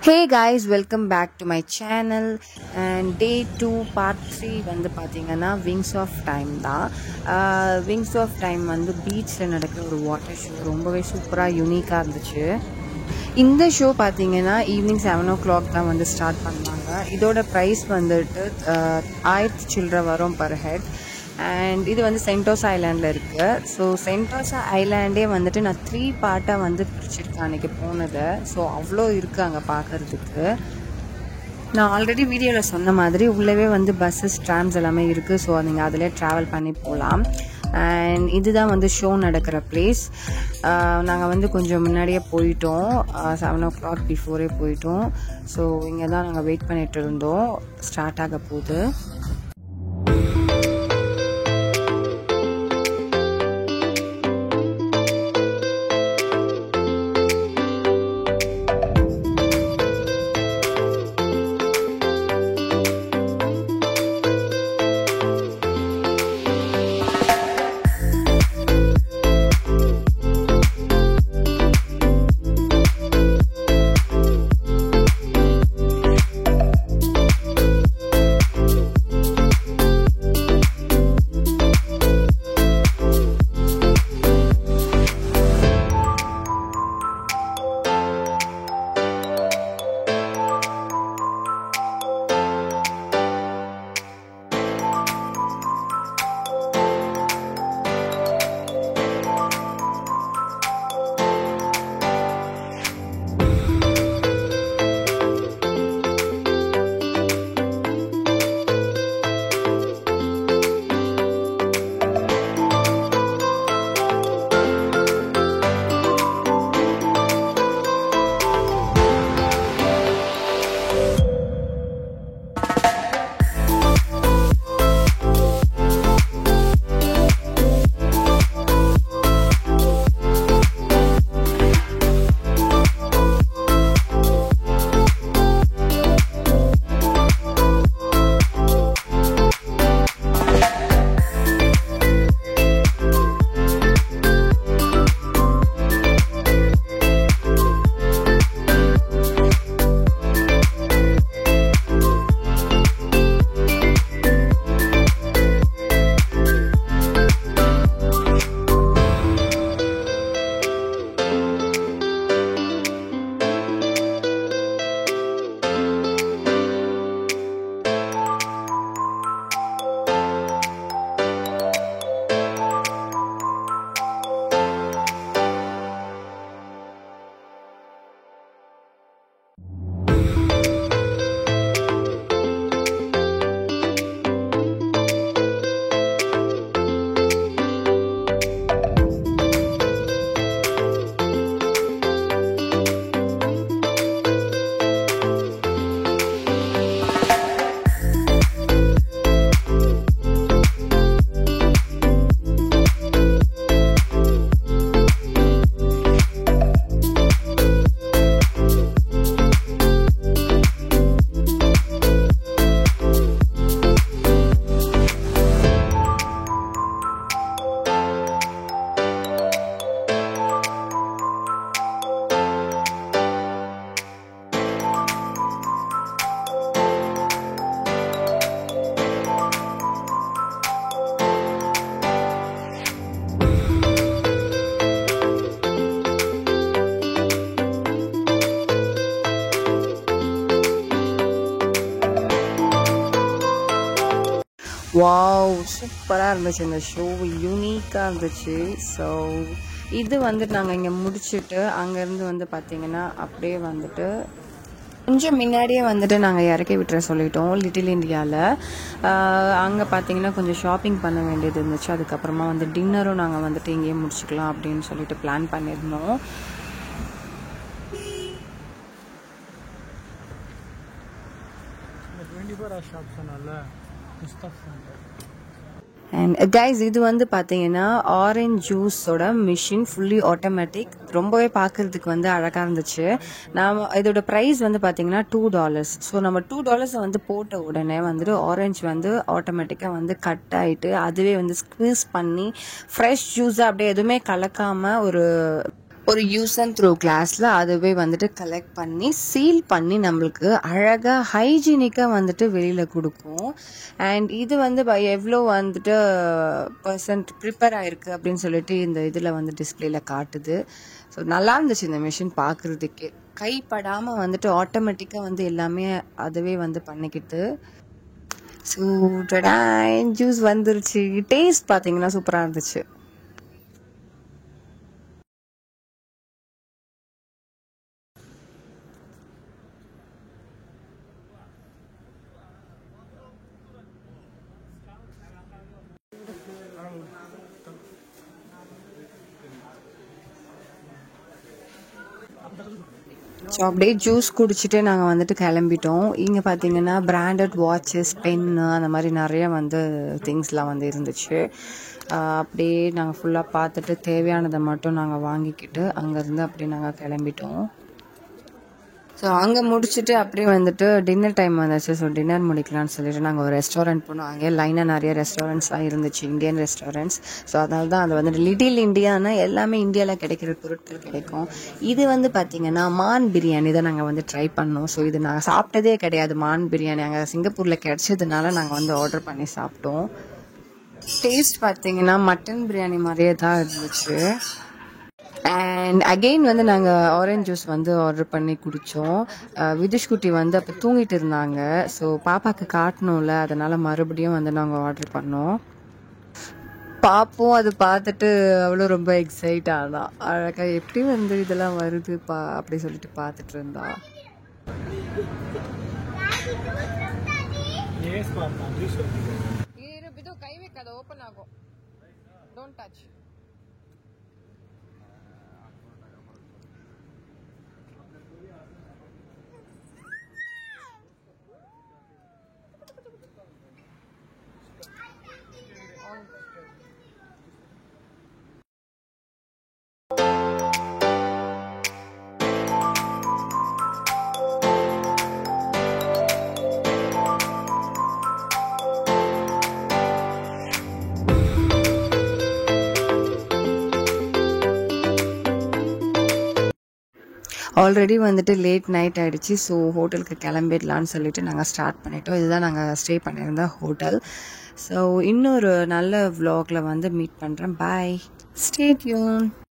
Hey guys, welcome back to my channel and day 2 part 3 வந்து பாத்தீங்கன்னா Wings of Time தான். Wings of Time வந்து பீச்சில் நடக்கிற ஒரு வாட்டர் ஷோ, ரொம்பவே சூப்பராக யூனிக்காக இருந்துச்சு. இந்த ஷோ பார்த்தீங்கன்னா ஈவினிங் 7 o'clock தான் வந்து ஸ்டார்ட் பண்ணாங்க. இதோட ப்ரைஸ் வந்துட்டு 1000 சில்லரை வரும் பர் ஹெட். அண்ட் இது வந்து சென்டோசா ஐலாண்டில் இருக்குது. ஸோ சென்டோசா ஐலாண்டே வந்துட்டு நான் 3 பார்ட்டாக வந்து பிரிச்சிருக்கேன் அன்றைக்கி போனதை. ஸோ அவ்வளோ இருக்குது அங்கே பார்க்குறதுக்கு. நான் ஆல்ரெடி வீடியோவில் சொன்ன மாதிரி உள்ளவே வந்து பஸ்ஸஸ் ட்ராம்ஸ் எல்லாமே இருக்குது. ஸோ நீங்கள் அதிலே ட்ராவல் பண்ணி போகலாம். அண்ட் இதுதான் வந்து ஷோ நடக்கிற பிளேஸ். நாங்கள் வந்து கொஞ்சம் முன்னாடியே போயிட்டோம், 7 o'clock பிஃபோரே போயிட்டோம். ஸோ இங்கே தான் நாங்கள் வெயிட் பண்ணிகிட்டு இருந்தோம். ஸ்டார்ட் ஆக போகுது. வாவ், சூப்பராக இருந்துச்சு இந்த ஷோ, யூனிக்காக இருந்துச்சு. ஸோ இது வந்துட்டு நாங்கள் இங்கே முடிச்சுட்டு அங்கேருந்து வந்து பார்த்திங்கன்னா அப்படியே வந்துட்டு கொஞ்சம் முன்னாடியே வந்துட்டு நாங்கள் இறக்கி விட்டுற சொல்லிட்டோம் லிட்டில் இந்தியாவில். அங்கே பார்த்தீங்கன்னா கொஞ்சம் ஷாப்பிங் பண்ண வேண்டியது இருந்துச்சு. அதுக்கப்புறமா வந்து டின்னரும் நாங்கள் வந்துட்டு இங்கேயே முடிச்சுக்கலாம் அப்படின்னு சொல்லிட்டு பிளான் பண்ணியிருந்தோம். அண்ட் கைஸ், இது வந்து பார்த்தீங்கன்னா ஆரஞ்ச் ஜூஸோட மிஷின், ஃபுல்லி ஆட்டோமேட்டிக். ரொம்பவே பார்க்குறதுக்கு வந்து அழகாக இருந்துச்சு. இதோட ப்ரைஸ் வந்து பார்த்தீங்கன்னா $2. ஸோ நம்ம $2 வந்து போட்ட உடனே வந்துட்டு ஆரஞ்ச் வந்து ஆட்டோமேட்டிக்காக வந்து கட் ஆகிட்டு அதுவே வந்து ஸ்க்வீஸ் பண்ணி ஃப்ரெஷ் ஜூஸாக அப்படியே எதுவுமே கலக்காமல் ஒரு ஒரு யூஸ் அண்ட் த்ரோ கிளாஸில் அதுவே வந்துட்டு கலெக்ட் பண்ணி சீல் பண்ணி நம்மளுக்கு அழகாக ஹைஜீனிக்காக வந்துட்டு வெளியில் கொடுக்கும். அண்ட் இது வந்து எவ்வளோ வந்துட்டு பர்சன்ட் ப்ரிப்பேர் ஆகிருக்கு அப்படின்னு சொல்லிட்டு இந்த இதில் வந்து டிஸ்பிளேல காட்டுது. ஸோ நல்லா இருந்துச்சு இந்த மிஷின் பார்க்குறதுக்கே. கைப்படாமல் வந்துட்டு ஆட்டோமேட்டிக்காக வந்து எல்லாமே அதுவே வந்து பண்ணிக்கிட்டு. ஸோ ஜூஸ் வந்துருச்சு. டேஸ்ட் பார்த்தீங்கன்னா சூப்பராக இருந்துச்சு. ஸோ அப்படியே ஜூஸ் குடிச்சிட்டு நாங்கள் வந்துட்டு கிளம்பிட்டோம். இங்கே பார்த்தீங்கன்னா பிராண்டட் வாட்சஸ், பென்னு, அந்த மாதிரி நிறைய வந்து திங்ஸ்லாம் வந்து இருந்துச்சு. அப்படியே நாங்கள் ஃபுல்லாக பார்த்துட்டு தேவையானதை மட்டும் நாங்கள் வாங்கிக்கிட்டு அங்கேருந்து அப்படியே நாங்கள் கிளம்பிட்டோம். ஸோ அங்கே முடிச்சுட்டு அப்படியே வந்துட்டு டின்னர் டைம் வந்துச்சு. ஸோ டின்னர் முடிக்கலான்னு சொல்லிட்டு நாங்கள் ஒரு ரெஸ்டாரண்ட் போனோம். அங்கே லைனாக நிறைய ரெஸ்டாரண்ட்ஸ்லாம் இருந்துச்சு, இந்தியன் ரெஸ்டாரண்ட்ஸ். ஸோ அதனால தான் அது வந்துட்டு லிட்டில் இந்தியானா எல்லாமே இந்தியாவில் கிடைக்கிற பொருட்கள் கிடைக்கும். இது வந்து பார்த்திங்கன்னா மான் பிரியாணி தான் நாங்கள் வந்து ட்ரை பண்ணோம். ஸோ இது நாங்கள் சாப்பிட்டதே கிடையாது. மான் பிரியாணி அங்கே சிங்கப்பூரில் கிடைச்சதுனால நாங்கள் வந்து ஆர்டர் பண்ணி சாப்பிட்டோம். டேஸ்ட் பார்த்திங்கன்னா மட்டன் பிரியாணி மாதிரியே தான் இருந்துச்சு. அண்ட் அகெயின் வந்து நாங்கள் ஆரஞ்ச் ஜூஸ் வந்து ஆர்டர் பண்ணி குடித்தோம். விதுஷ் குட்டி வந்து அப்போ தூங்கிட்டு இருந்தாங்க. ஸோ பாப்பாவுக்கு காட்டணும்ல, அதனால் மறுபடியும் வந்து நாங்கள் ஆர்டர் பண்ணோம். பாப்போம் அது பார்த்துட்டு அவ்வளோ ரொம்ப எக்ஸைட் ஆனா. அழகா எப்படி வந்து இதெல்லாம் வருது அப்படி சொல்லிட்டு பார்த்துட்டு இருந்தா. கை வைக்காத, ஓப்பன் ஆகும். Don't touch. ஆல்ரெடி வந்துட்டு லேட் நைட் ஆகிடுச்சு. ஸோ ஹோட்டலுக்கு கிளம்பிடலான்னு சொல்லிட்டு நாங்கள் ஸ்டார்ட் பண்ணிட்டோம். இதுதான் நாங்கள் ஸ்டே பண்ணியிருந்த ஹோட்டல். ஸோ இன்னொரு நல்ல vlogல வந்து மீட் பண்ணுறேன். பாய், ஸ்டே டியூன்.